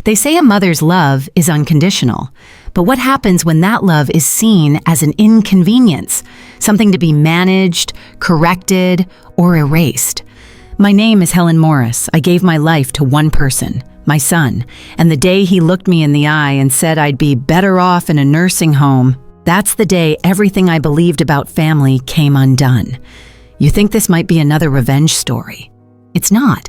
They say a mother's love is unconditional, but what happens when that love is seen as an inconvenience, something to be managed, corrected, or erased? My name is Helen Morris. I gave my life to one person, my son, and the day he looked me in the eye and said I'd be better off in a nursing home, that's the day everything I believed about family came undone. You think this might be another revenge story? It's not.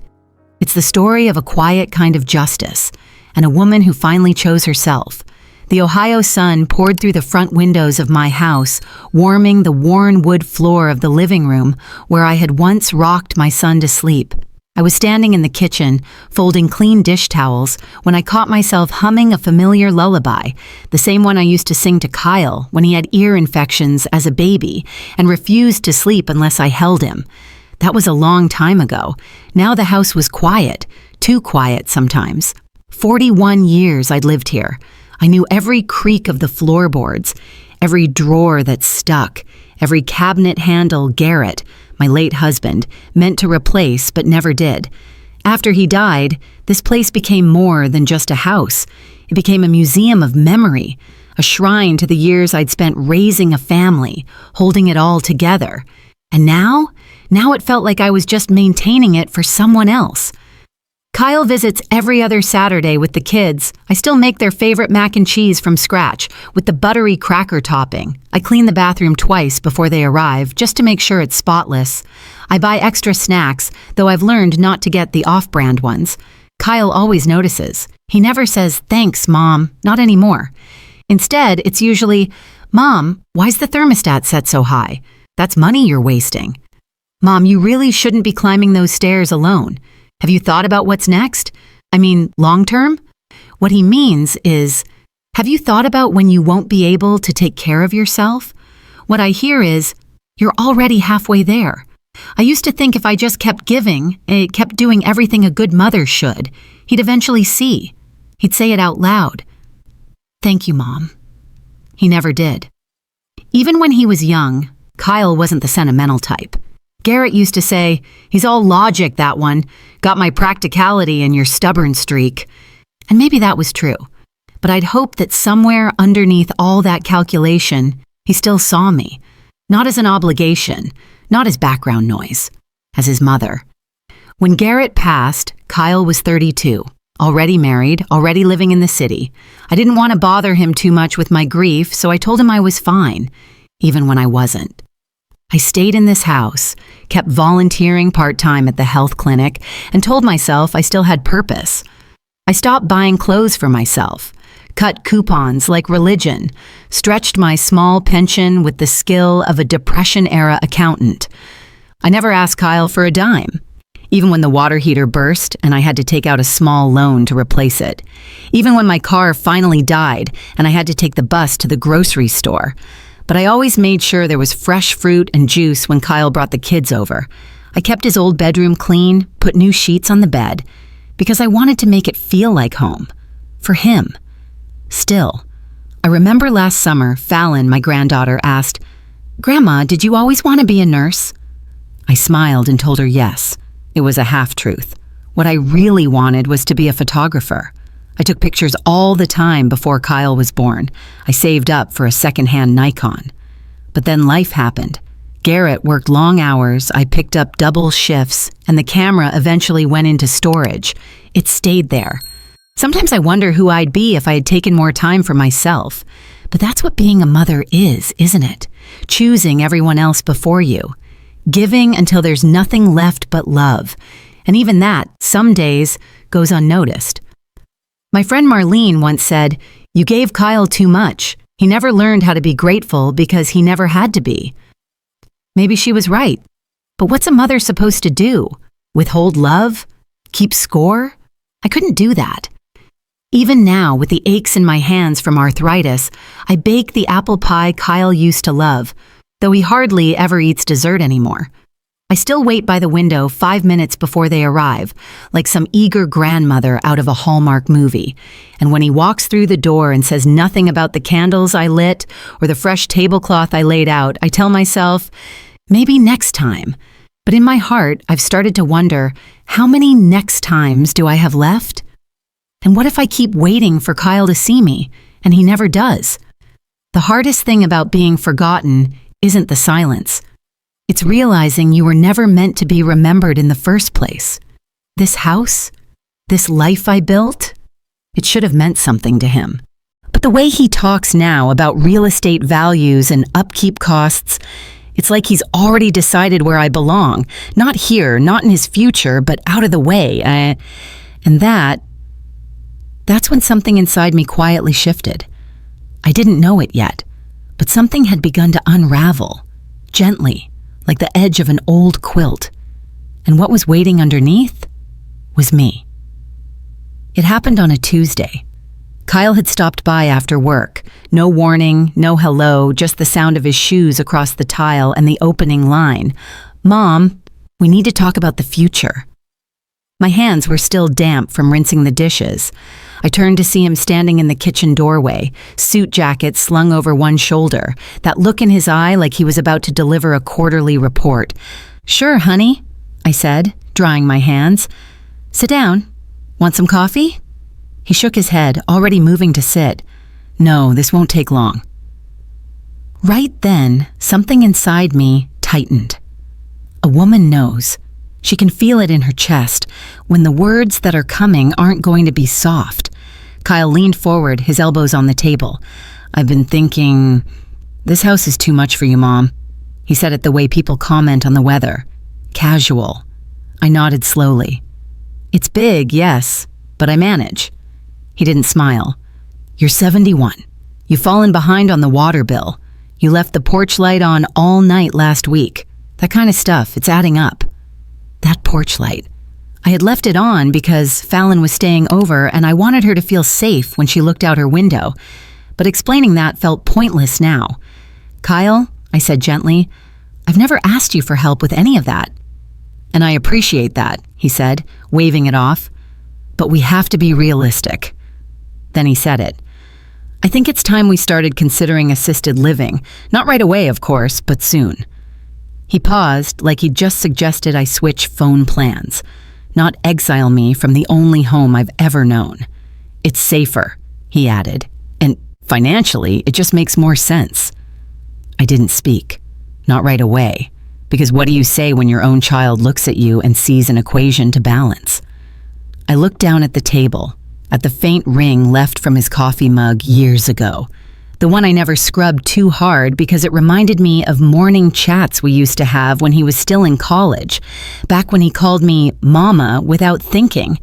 It's the story of a quiet kind of justice and a woman who finally chose herself. The Ohio sun poured through the front windows of my house, warming the worn wood floor of the living room where I had once rocked my son to sleep. I was standing in the kitchen, folding clean dish towels, when I caught myself humming a familiar lullaby, the same one I used to sing to Kyle when he had ear infections as a baby and refused to sleep unless I held him. That was a long time ago. Now the house was quiet, too quiet sometimes. 41 years I'd lived here. I knew every creak of the floorboards, every drawer that stuck, every cabinet handle Garrett, my late husband, meant to replace but never did. After he died, this place became more than just a house. It became a museum of memory, a shrine to the years I'd spent raising a family, holding it all together. And now it felt like I was just maintaining it for someone else. Kyle visits every other Saturday with the kids. I still make their favorite mac and cheese from scratch with the buttery cracker topping. I clean the bathroom twice before they arrive just to make sure it's spotless. I buy extra snacks, though I've learned not to get the off-brand ones. Kyle always notices. He never says, "Thanks, Mom," not anymore. Instead, it's usually, "Mom, why's the thermostat set so high? That's money you're wasting. Mom, you really shouldn't be climbing those stairs alone. Have you thought about what's next? I mean, long term?" What he means is, have you thought about when you won't be able to take care of yourself? What I hear is, you're already halfway there. I used to think if I just kept giving, kept doing everything a good mother should, he'd eventually see. He'd say it out loud. "Thank you, Mom." He never did. Even when he was young, Kyle wasn't the sentimental type. Garrett used to say, "He's all logic, that one. Got my practicality and your stubborn streak." And maybe that was true. But I'd hoped that somewhere underneath all that calculation, he still saw me. Not as an obligation, not as background noise, as his mother. When Garrett passed, Kyle was 32, already married, already living in the city. I didn't want to bother him too much with my grief, so I told him I was fine, even when I wasn't. I stayed in this house, kept volunteering part-time at the health clinic, and told myself I still had purpose. I stopped buying clothes for myself, cut coupons like religion, stretched my small pension with the skill of a Depression-era accountant. I never asked Kyle for a dime, even when the water heater burst and I had to take out a small loan to replace it, even when my car finally died and I had to take the bus to the grocery store. But I always made sure there was fresh fruit and juice when Kyle brought the kids over. I kept his old bedroom clean, put new sheets on the bed, because I wanted to make it feel like home. For him. Still, I remember last summer, Fallon, my granddaughter, asked, "Grandma, did you always want to be a nurse?" I smiled and told her yes. It was a half-truth. What I really wanted was to be a photographer. I took pictures all the time before Kyle was born. I saved up for a second-hand Nikon. But then life happened. Garrett worked long hours, I picked up double shifts, and the camera eventually went into storage. It stayed there. Sometimes I wonder who I'd be if I had taken more time for myself. But that's what being a mother is, isn't it? Choosing everyone else before you. Giving until there's nothing left but love. And even that, some days, goes unnoticed. My friend Marlene once said, "You gave Kyle too much. He never learned how to be grateful because he never had to be." Maybe she was right. But what's a mother supposed to do? Withhold love? Keep score? I couldn't do that. Even now, with the aches in my hands from arthritis, I bake the apple pie Kyle used to love, though he hardly ever eats dessert anymore. I still wait by the window 5 minutes before they arrive, like some eager grandmother out of a Hallmark movie. And when he walks through the door and says nothing about the candles I lit or the fresh tablecloth I laid out, I tell myself, maybe next time. But in my heart, I've started to wonder, how many next times do I have left? And what if I keep waiting for Kyle to see me, and he never does? The hardest thing about being forgotten isn't the silence. It's realizing you were never meant to be remembered in the first place. This house, this life I built, it should have meant something to him. But the way he talks now about real estate values and upkeep costs, it's like he's already decided where I belong. Not here, not in his future, but out of the way. And that's when something inside me quietly shifted. I didn't know it yet, but something had begun to unravel, gently, like the edge of an old quilt. And what was waiting underneath was me. It happened on a Tuesday. Kyle had stopped by after work. No warning, no hello, just the sound of his shoes across the tile and the opening line. "Mom, we need to talk about the future." My hands were still damp from rinsing the dishes. I turned to see him standing in the kitchen doorway, suit jacket slung over one shoulder, that look in his eye like he was about to deliver a quarterly report. "Sure, honey," I said, drying my hands. "Sit down. Want some coffee?" He shook his head, already moving to sit. "No, this won't take long." Right then, something inside me tightened. A woman knows. She can feel it in her chest when the words that are coming aren't going to be soft. Kyle leaned forward, his elbows on the table. "I've been thinking, this house is too much for you, Mom." He said it the way people comment on the weather. Casual. I nodded slowly. "It's big, yes, but I manage." He didn't smile. "You're 71. You've fallen behind on the water bill. You left the porch light on all night last week. That kind of stuff, it's adding up." That porch light. I had left it on because Fallon was staying over and I wanted her to feel safe when she looked out her window. But explaining that felt pointless now. "Kyle," I said gently, "I've never asked you for help with any of that." "And I appreciate that," he said, waving it off. "But we have to be realistic." Then he said it. "I think it's time we started considering assisted living. Not right away, of course, but soon." He paused, like he'd just suggested I switch phone plans. Not exile me from the only home I've ever known. "It's safer," he added. "And financially, it just makes more sense." I didn't speak. Not right away. Because what do you say when your own child looks at you and sees an equation to balance? I looked down at the table, at the faint ring left from his coffee mug years ago. The one I never scrubbed too hard because it reminded me of morning chats we used to have when he was still in college, back when he called me Mama without thinking.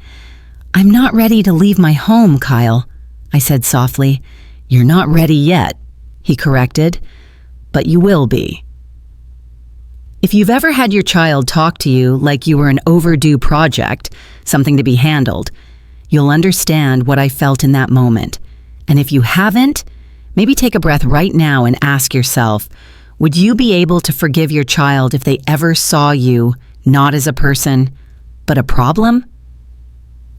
"I'm not ready to leave my home, Kyle," I said softly. "You're not ready yet," he corrected, "but you will be." If you've ever had your child talk to you like you were an overdue project, something to be handled, you'll understand what I felt in that moment. And if you haven't, maybe take a breath right now and ask yourself, would you be able to forgive your child if they ever saw you not as a person, but a problem?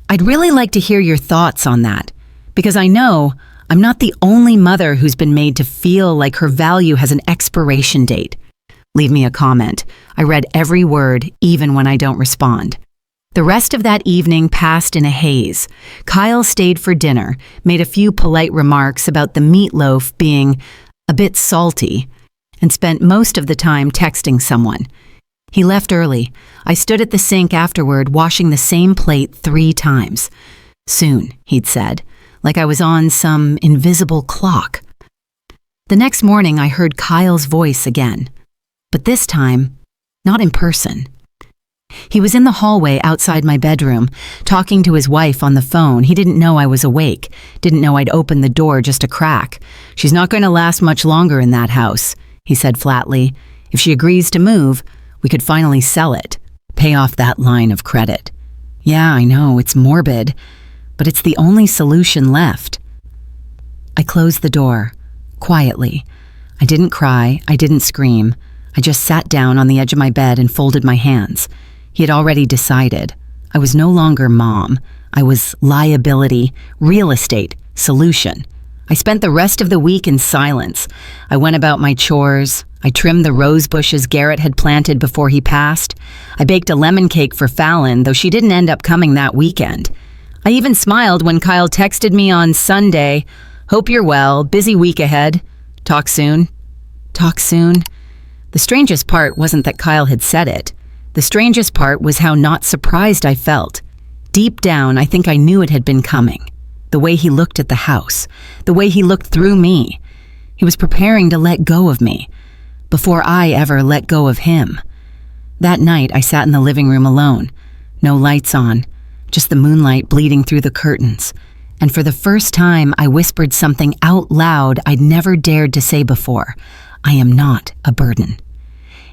I'd really like to hear your thoughts on that, because I know I'm not the only mother who's been made to feel like her value has an expiration date. Leave me a comment. I read every word, even when I don't respond. The rest of that evening passed in a haze. Kyle stayed for dinner, made a few polite remarks about the meatloaf being a bit salty, and spent most of the time texting someone. He left early. I stood at the sink afterward, washing the same plate 3 times. "Soon," he'd said, like I was on some invisible clock. The next morning, I heard Kyle's voice again, but this time, not in person. He was in the hallway outside my bedroom, talking to his wife on the phone. He didn't know I was awake, didn't know I'd opened the door just a crack. "She's not going to last much longer in that house," he said flatly. "If she agrees to move, we could finally sell it, pay off that line of credit." "Yeah, I know, it's morbid, but it's the only solution left." I closed the door, quietly. I didn't cry, I didn't scream. I just sat down on the edge of my bed and folded my hands. He had already decided. I was no longer mom. I was liability, real estate, solution. I spent the rest of the week in silence. I went about my chores. I trimmed the rose bushes Garrett had planted before he passed. I baked a lemon cake for Fallon, though she didn't end up coming that weekend. I even smiled when Kyle texted me on Sunday, "Hope you're well, busy week ahead. Talk soon." Talk soon. The strangest part wasn't that Kyle had said it. The strangest part was how not surprised I felt. Deep down, I think I knew it had been coming. The way he looked at the house, the way he looked through me. He was preparing to let go of me, before I ever let go of him. That night, I sat in the living room alone. No lights on, just the moonlight bleeding through the curtains. And for the first time, I whispered something out loud I'd never dared to say before. I am not a burden.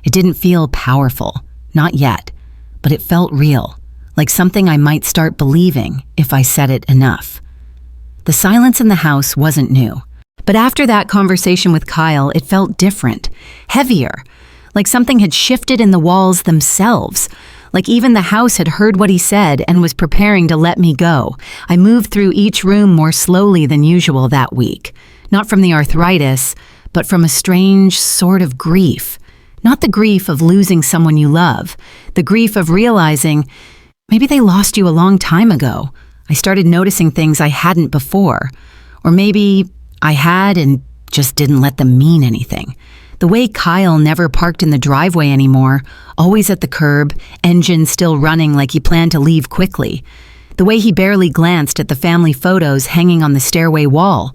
It didn't feel powerful, not yet, but it felt real, like something I might start believing if I said it enough. The silence in the house wasn't new. But after that conversation with Kyle, it felt different, heavier, like something had shifted in the walls themselves, like even the house had heard what he said and was preparing to let me go. I moved through each room more slowly than usual that week, not from the arthritis, but from a strange sort of grief. Not the grief of losing someone you love, the grief of realizing maybe they lost you a long time ago. I started noticing things I hadn't before, or maybe I had and just didn't let them mean anything. The way Kyle never parked in the driveway anymore, always at the curb, engine still running like he planned to leave quickly. The way he barely glanced at the family photos hanging on the stairway wall.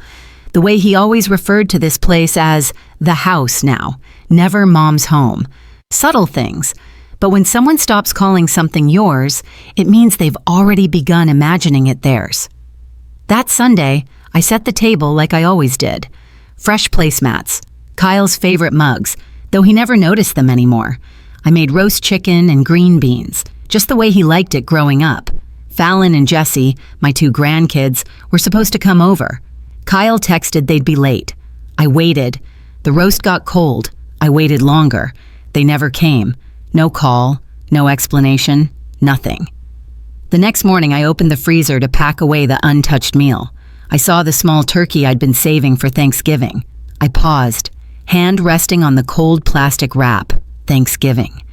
The way he always referred to this place as the house now, never mom's home. Subtle things. But when someone stops calling something yours, it means they've already begun imagining it theirs. That Sunday, I set the table like I always did. Fresh placemats, Kyle's favorite mugs, though he never noticed them anymore. I made roast chicken and green beans, just the way he liked it growing up. Fallon and Jesse, my 2 grandkids, were supposed to come over. Kyle texted they'd be late. I waited. The roast got cold. I waited longer. They never came. No call, no explanation, nothing. The next morning, I opened the freezer to pack away the untouched meal. I saw the small turkey I'd been saving for Thanksgiving. I paused, hand resting on the cold plastic wrap. Thanksgiving.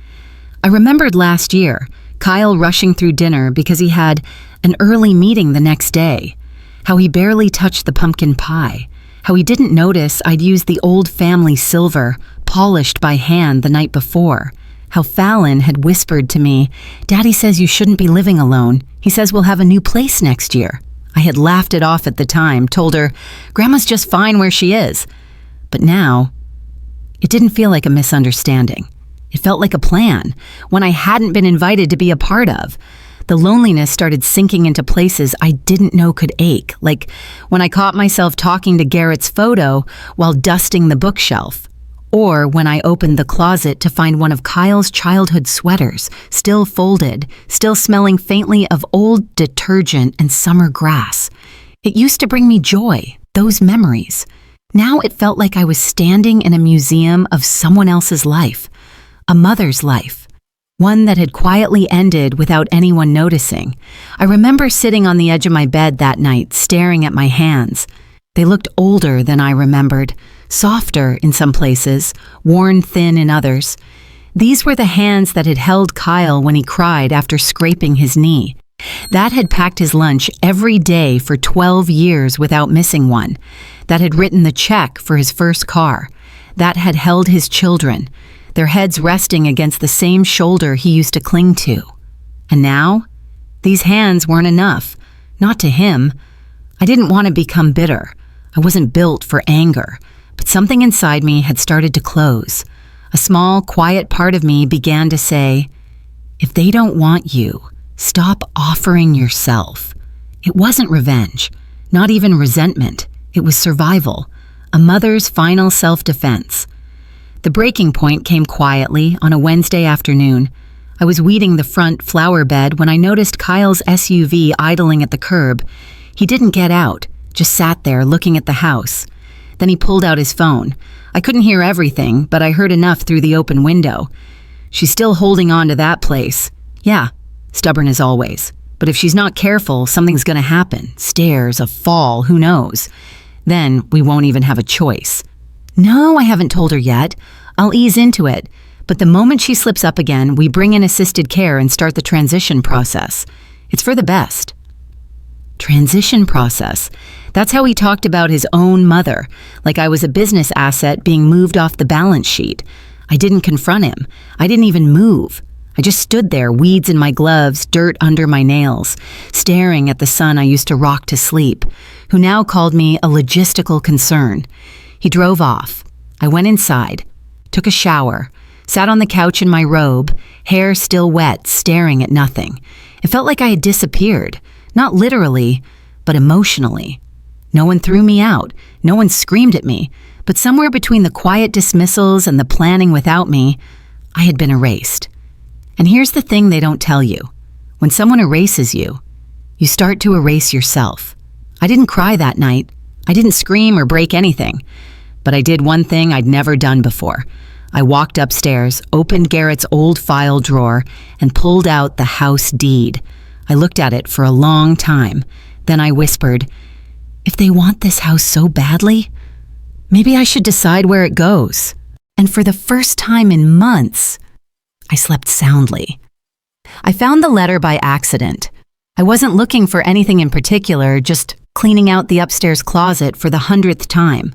I remembered last year, Kyle rushing through dinner because he had an early meeting the next day. How he barely touched the pumpkin pie. How he didn't notice I'd used the old family silver, polished by hand the night before. How Fallon had whispered to me, "Daddy says you shouldn't be living alone. He says we'll have a new place next year." I had laughed it off at the time, told her, "Grandma's just fine where she is." But now, it didn't feel like a misunderstanding. It felt like a plan, one I hadn't been invited to be a part of. The loneliness started sinking into places I didn't know could ache, like when I caught myself talking to Garrett's photo while dusting the bookshelf. Or when I opened the closet to find one of Kyle's childhood sweaters, still folded, still smelling faintly of old detergent and summer grass. It used to bring me joy, those memories. Now it felt like I was standing in a museum of someone else's life, a mother's life, one that had quietly ended without anyone noticing. I remember sitting on the edge of my bed that night, staring at my hands. They looked older than I remembered, softer in some places, worn thin in others. These were the hands that had held Kyle when he cried after scraping his knee. That had packed his lunch every day for 12 years without missing one. That had written the check for his first car. That had held his children, their heads resting against the same shoulder he used to cling to. And now, these hands weren't enough, not to him. I didn't want to become bitter. I wasn't built for anger, but something inside me had started to close. A small, quiet part of me began to say, if they don't want you, stop offering yourself. It wasn't revenge, not even resentment. It was survival, a mother's final self-defense. The breaking point came quietly on a Wednesday afternoon. I was weeding the front flower bed when I noticed Kyle's SUV idling at the curb. He didn't get out, just sat there looking at the house. Then he pulled out his phone. I couldn't hear everything, but I heard enough through the open window. She's still holding on to that place. Yeah, stubborn as always. But if she's not careful, something's gonna happen. Stairs, a fall, who knows? Then we won't even have a choice. No, I haven't told her yet. I'll ease into it. But the moment she slips up again, we bring in assisted care and start the transition process. It's for the best. Transition process. That's how he talked about his own mother, like I was a business asset being moved off the balance sheet. I didn't confront him. I didn't even move. I just stood there, weeds in my gloves, dirt under my nails, staring at the son I used to rock to sleep, who now called me a logistical concern. He drove off. I went inside, took a shower, sat on the couch in my robe, hair still wet, staring at nothing. It felt like I had disappeared, not literally, but emotionally. No one threw me out, no one screamed at me, but somewhere between the quiet dismissals and the planning without me, I had been erased. And here's the thing they don't tell you. When someone erases you, you start to erase yourself. I didn't cry that night. I didn't scream or break anything. But I did one thing I'd never done before. I walked upstairs, opened Garrett's old file drawer, and pulled out the house deed. I looked at it for a long time. Then I whispered, "If they want this house so badly, maybe I should decide where it goes." And for the first time in months, I slept soundly. I found the letter by accident. I wasn't looking for anything in particular, just cleaning out the upstairs closet for the 100th time.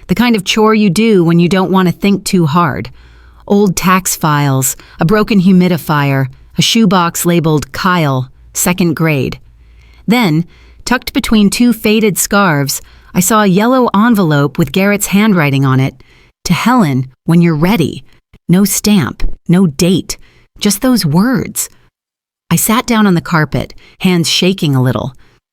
The kind of chore you do when you don't want to think too hard. Old tax files, a broken humidifier, a shoebox labeled Kyle, 2nd grade. Then, tucked between 2 faded scarves, I saw a yellow envelope with Garrett's handwriting on it. "To Helen, when you're ready." No stamp, no date, just those words. I sat down on the carpet, hands shaking a little.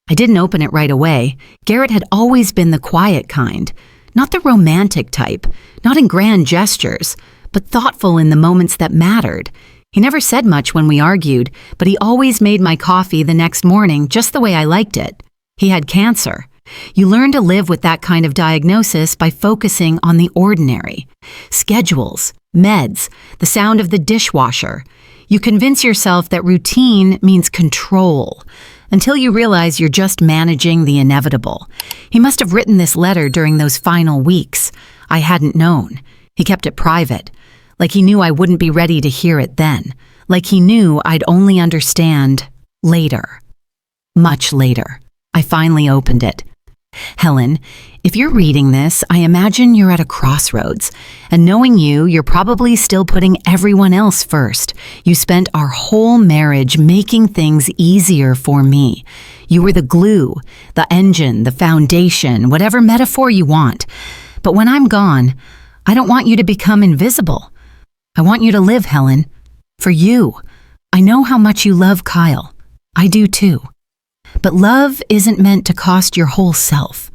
I didn't open it right away. Garrett had always been the quiet kind, not the romantic type, not in grand gestures, but thoughtful in the moments that mattered. He never said much when we argued, but he always made my coffee the next morning just the way I liked it. He had cancer. You learn to live with that kind of diagnosis by focusing on the ordinary. Schedules, meds, the sound of the dishwasher. You convince yourself that routine means control, until you realize you're just managing the inevitable. He must have written this letter during those final weeks. I hadn't known. He kept it private, like he knew I wouldn't be ready to hear it then, like he knew I'd only understand later. Much later. I finally opened it. "Helen, if you're reading this, I imagine you're at a crossroads. And knowing you, you're probably still putting everyone else first. You spent our whole marriage making things easier for me. You were the glue, the engine, the foundation, whatever metaphor you want. But when I'm gone, I don't want you to become invisible. I want you to live, Helen. For you. I know how much you love Kyle. I do too. But love isn't meant to cost your whole self.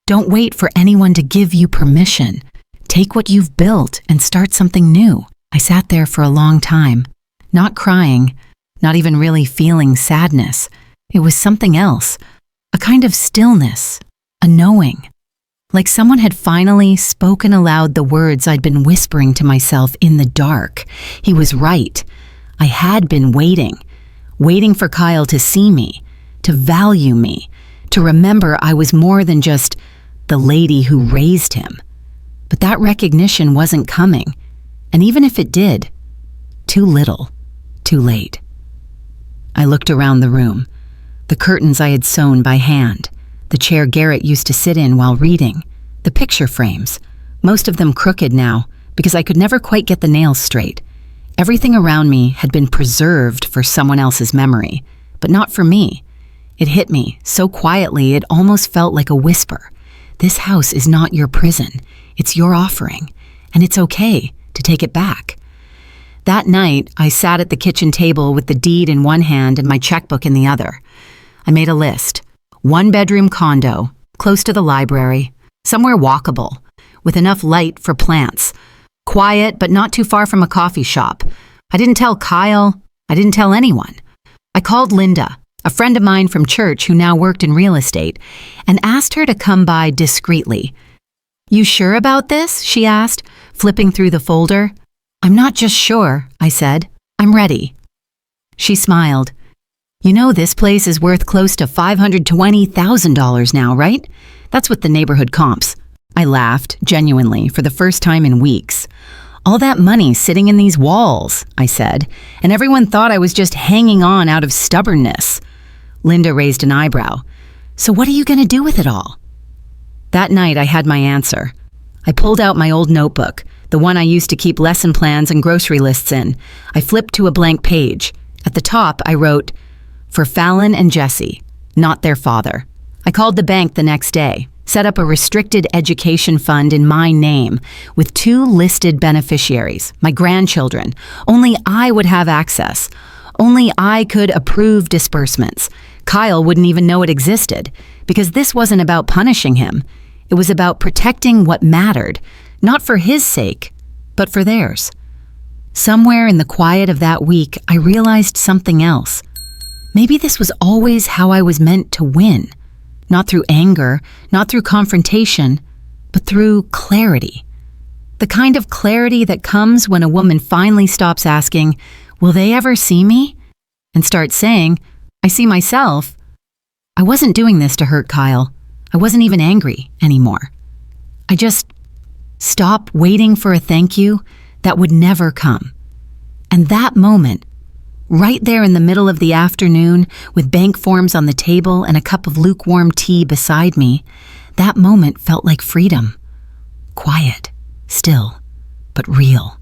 Don't wait for anyone to give you permission. Take what you've built and start something new." I sat there for a long time, not crying, not even really feeling sadness. It was something else, a kind of stillness, a knowing. Like someone had finally spoken aloud the words I'd been whispering to myself in the dark. He was right. I had been waiting for Kyle to see me, to value me, to remember I was more than just the lady who raised him. But that recognition wasn't coming, and even if it did, too little, too late. I looked around the room, the curtains I had sewn by hand, the chair Garrett used to sit in while reading, the picture frames, most of them crooked now because I could never quite get the nails straight. Everything around me had been preserved for someone else's memory, but not for me. It hit me so quietly it almost felt like a whisper. This house is not your prison. It's your offering, and it's okay to take it back. That night, I sat at the kitchen table with the deed in one hand and my checkbook in the other. I made a list. 1-bedroom condo, close to the library, somewhere walkable, with enough light for plants. Quiet, but not too far from a coffee shop. I didn't tell Kyle. I didn't tell anyone. I called Linda, a friend of mine from church who now worked in real estate, and asked her to come by discreetly. "You sure about this?" she asked, flipping through the folder. "I'm not just sure," I said. "I'm ready." She smiled. "You know this place is worth close to $520,000 now, right? That's what the neighborhood comps." I laughed, genuinely, for the first time in weeks. "All that money sitting in these walls," I said, "and everyone thought I was just hanging on out of stubbornness." Linda raised an eyebrow. So what are you going to do with it all? That night, I had my answer. I pulled out my old notebook, the one I used to keep lesson plans and grocery lists in. I flipped to a blank page. At the top, I wrote, "For Fallon and Jesse, not their father." I called the bank the next day, set up a restricted education fund in my name with 2 listed beneficiaries, my grandchildren. Only I would have access. Only I could approve disbursements. Kyle wouldn't even know it existed, because this wasn't about punishing him. It was about protecting what mattered, not for his sake, but for theirs. Somewhere in the quiet of that week, I realized something else. Maybe this was always how I was meant to win. Not through anger, not through confrontation, but through clarity. The kind of clarity that comes when a woman finally stops asking, "Will they ever see me?" and starts saying, "I see myself." I wasn't doing this to hurt Kyle. I wasn't even angry anymore. I just stopped waiting for a thank you that would never come. And that moment, right there in the middle of the afternoon, with bank forms on the table and a cup of lukewarm tea beside me, that moment felt like freedom. Quiet, still, but real.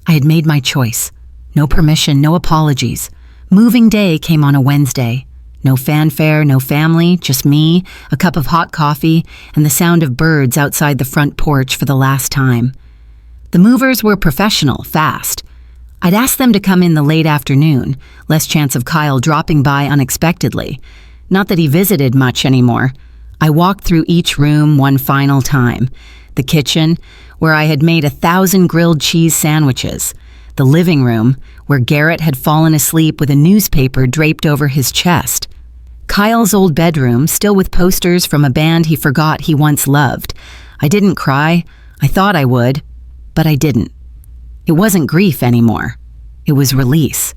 I had made my choice. No permission, no apologies. Moving day came on a Wednesday. No fanfare, no family, just me, a cup of hot coffee, and the sound of birds outside the front porch for the last time. The movers were professional, fast. I'd asked them to come in the late afternoon, less chance of Kyle dropping by unexpectedly. Not that he visited much anymore. I walked through each room one final time. The kitchen, where I had made 1,000 grilled cheese sandwiches. The living room, where Garrett had fallen asleep with a newspaper draped over his chest. Kyle's old bedroom, still with posters from a band he forgot he once loved. I didn't cry. I thought I would, but I didn't. It wasn't grief anymore. It was release.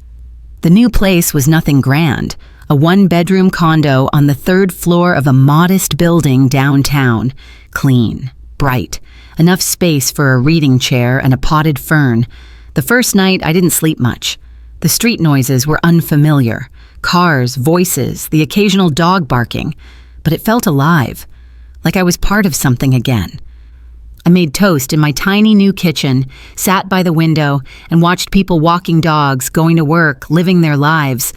The new place was nothing grand, a 1-bedroom condo on the 3rd floor of a modest building downtown. Clean, bright, enough space for a reading chair and a potted fern. The first night, I didn't sleep much. The street noises were unfamiliar. Cars, voices, the occasional dog barking. But it felt alive, like I was part of something again. I made toast in my tiny new kitchen, sat by the window, and watched people walking dogs, going to work, living their lives.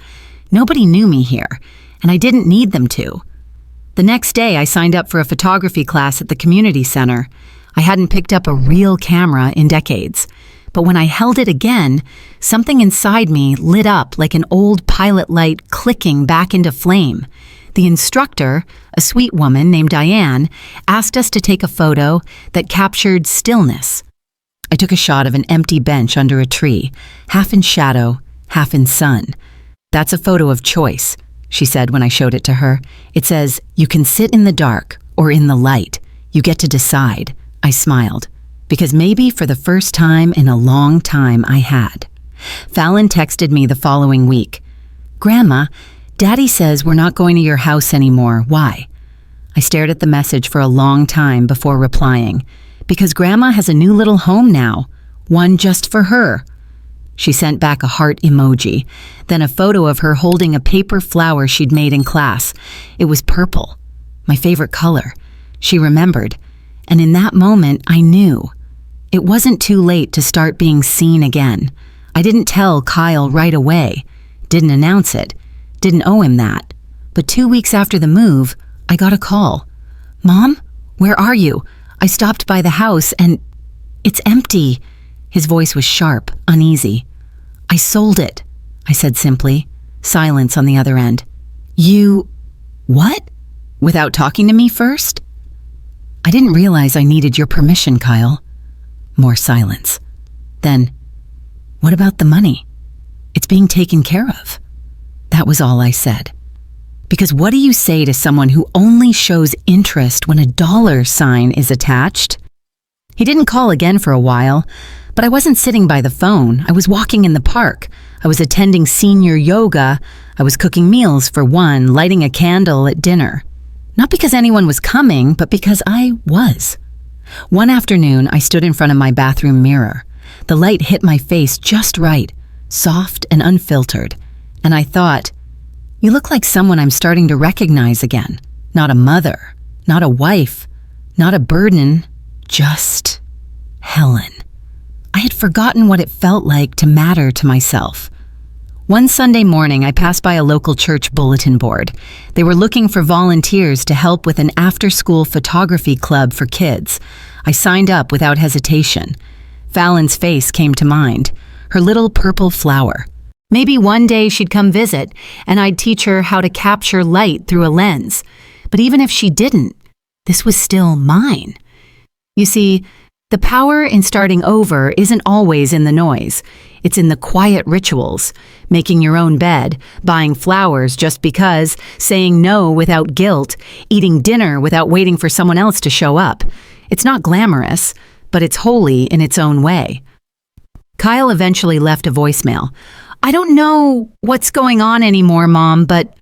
Nobody knew me here, and I didn't need them to. The next day, I signed up for a photography class at the community center. I hadn't picked up a real camera in decades. But when I held it again, something inside me lit up like an old pilot light clicking back into flame. The instructor, a sweet woman named Diane, asked us to take a photo that captured stillness. I took a shot of an empty bench under a tree, half in shadow, half in sun. "That's a photo of choice," she said when I showed it to her. "It says, you can sit in the dark or in the light. You get to decide." I smiled, because maybe for the first time in a long time I had. Fallon texted me the following week. "Grandma, Daddy says we're not going to your house anymore. Why?" I stared at the message for a long time before replying. "Because Grandma has a new little home now, one just for her." She sent back a heart emoji, then a photo of her holding a paper flower she'd made in class. It was purple, my favorite color. She remembered, and in that moment I knew. It wasn't too late to start being seen again. I didn't tell Kyle right away, didn't announce it, didn't owe him that. But 2 weeks after the move, I got a call. "Mom, where are you? I stopped by the house and it's empty." His voice was sharp, uneasy. "I sold it," I said simply. Silence on the other end. "You... what? Without talking to me first?" "I didn't realize I needed your permission, Kyle." More silence. Then, "What about the money? It's being taken care of." That was all I said. Because what do you say to someone who only shows interest when a dollar sign is attached? He didn't call again for a while, but I wasn't sitting by the phone. I was walking in the park. I was attending senior yoga. I was cooking meals for one, lighting a candle at dinner. Not because anyone was coming, but because I was. One afternoon, I stood in front of my bathroom mirror. The light hit my face just right, soft and unfiltered. And I thought, you look like someone I'm starting to recognize again. not a mother, not a wife, not a burden, just Helen. I had forgotten what it felt like to matter to myself. One Sunday morning, I passed by a local church bulletin board. They were looking for volunteers to help with an after-school photography club for kids. I signed up without hesitation. Fallon's face came to mind, her little purple flower. Maybe one day she'd come visit, and I'd teach her how to capture light through a lens. But even if she didn't, this was still mine. You see, the power in starting over isn't always in the noise. It's in the quiet rituals, making your own bed, buying flowers just because, saying no without guilt, eating dinner without waiting for someone else to show up. It's not glamorous, but it's holy in its own way. Kyle eventually left a voicemail. "I don't know what's going on anymore, Mom, but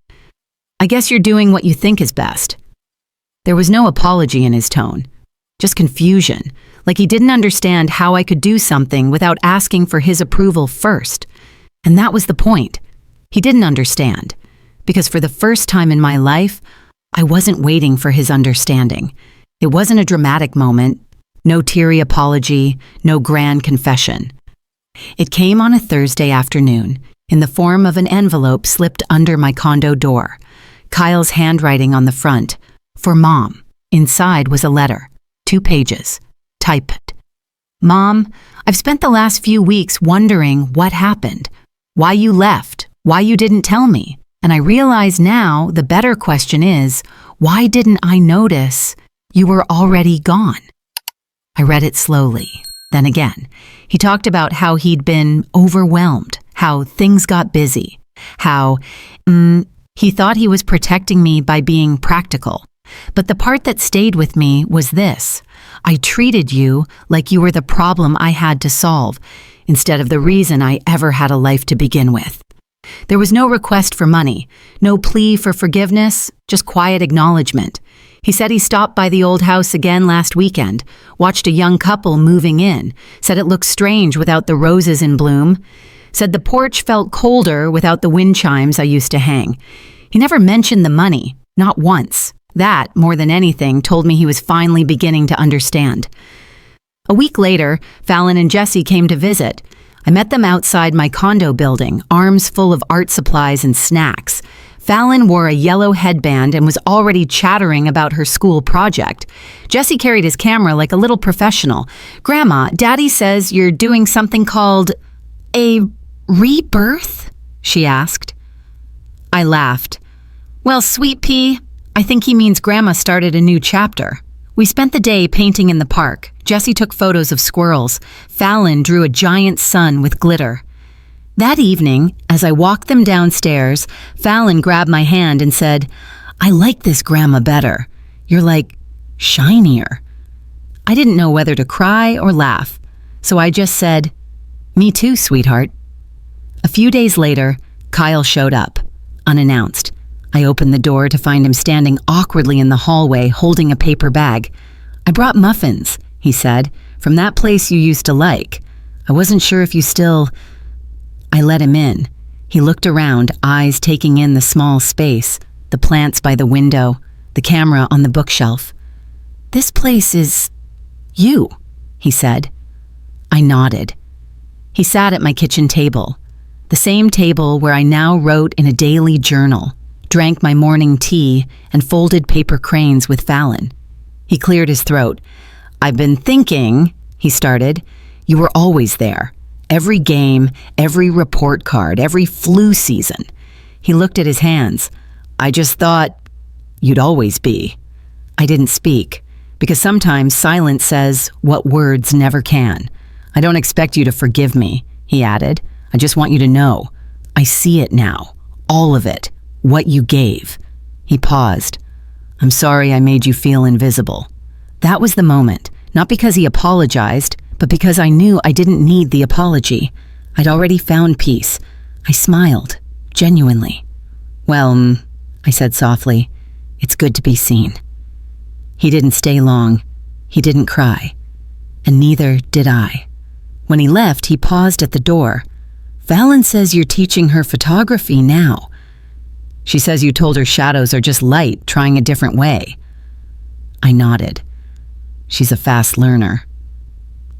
I guess you're doing what you think is best." There was no apology in his tone, just confusion, like he didn't understand how I could do something without asking for his approval first. And that was the point. He didn't understand, because for the first time in my life, I wasn't waiting for his understanding. It wasn't a dramatic moment, no teary apology, no grand confession. It came on a Thursday afternoon, in the form of an envelope slipped under my condo door. Kyle's handwriting on the front, "For Mom." Inside was a letter, 2 pages, typed. "Mom, I've spent the last few weeks wondering what happened, why you left, why you didn't tell me. And I realize now the better question is, why didn't I notice you were already gone?" I read it slowly, then again. He talked about how he'd been overwhelmed, how things got busy, how he thought he was protecting me by being practical. But the part that stayed with me was this: I treated you like you were the problem I had to solve, instead of the reason I ever had a life to begin with. There was no request for money, no plea for forgiveness, just quiet acknowledgement. He said he stopped by the old house again last weekend, watched a young couple moving in, said it looked strange without the roses in bloom, said the porch felt colder without the wind chimes I used to hang. He never mentioned the money, not once. That, more than anything, told me he was finally beginning to understand. A week later, Fallon and Jesse came to visit. I met them outside my condo building, arms full of art supplies and snacks. Fallon wore a yellow headband and was already chattering about her school project. Jesse carried his camera like a little professional. "Grandma, Daddy says you're doing something called a rebirth?" she asked. I laughed. "Well, sweet pea, I think he means Grandma started a new chapter." We spent the day painting in the park. Jesse took photos of squirrels. Fallon drew a giant sun with glitter. That evening, as I walked them downstairs, Fallon grabbed my hand and said, "I like this Grandma better. You're like shinier." I didn't know whether to cry or laugh, so I just said, "Me too, sweetheart." A few days later, Kyle showed up, unannounced. I opened the door to find him standing awkwardly in the hallway holding a paper bag. "I brought muffins," he said, "from that place you used to like. I wasn't sure if you still—" I let him in. He looked around, eyes taking in the small space, the plants by the window, the camera on the bookshelf. "This place is you," he said. I nodded. He sat at my kitchen table, the same table where I now wrote in a daily journal, drank my morning tea, and folded paper cranes with Fallon. He cleared his throat. "I've been thinking," he started, "you were always there. Every game, every report card, every flu season." He looked at his hands. "I just thought you'd always be." I didn't speak, because sometimes silence says what words never can. "I don't expect you to forgive me," he added. "I just want you to know. I see it now. All of it. What you gave." He paused. "I'm sorry I made you feel invisible." That was the moment, not because he apologized, but because I knew I didn't need the apology. I'd already found peace. I smiled, genuinely. "Well, I said softly, "it's good to be seen." He didn't stay long. He didn't cry. And neither did I. When he left, he paused at the door. "Fallon says you're teaching her photography now." She says you told her shadows are just light trying a different way. I nodded. She's a fast learner.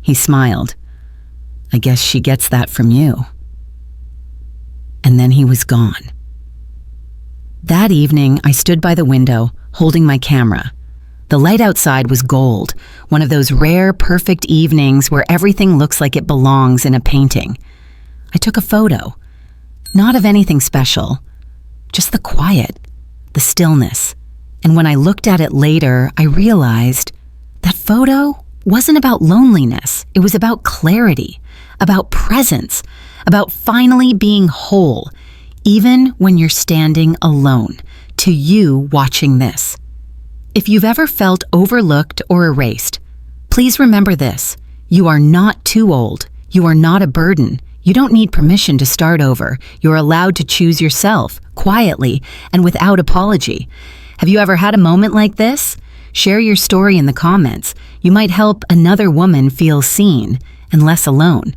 He smiled. I guess she gets that from you. And then he was gone. That evening, I stood by the window, holding my camera. The light outside was gold, one of those rare, perfect evenings where everything looks like it belongs in a painting. I took a photo. Not of anything special, just the quiet, the stillness. And when I looked at it later, I realized that photo wasn't about loneliness. It was about clarity, about presence, about finally being whole, even when you're standing alone, to you watching this. If you've ever felt overlooked or erased, please remember this. You are not too old. You are not a burden. You don't need permission to start over. You're allowed to choose yourself, quietly and without apology. Have you ever had a moment like this? Share your story in the comments. You might help another woman feel seen and less alone.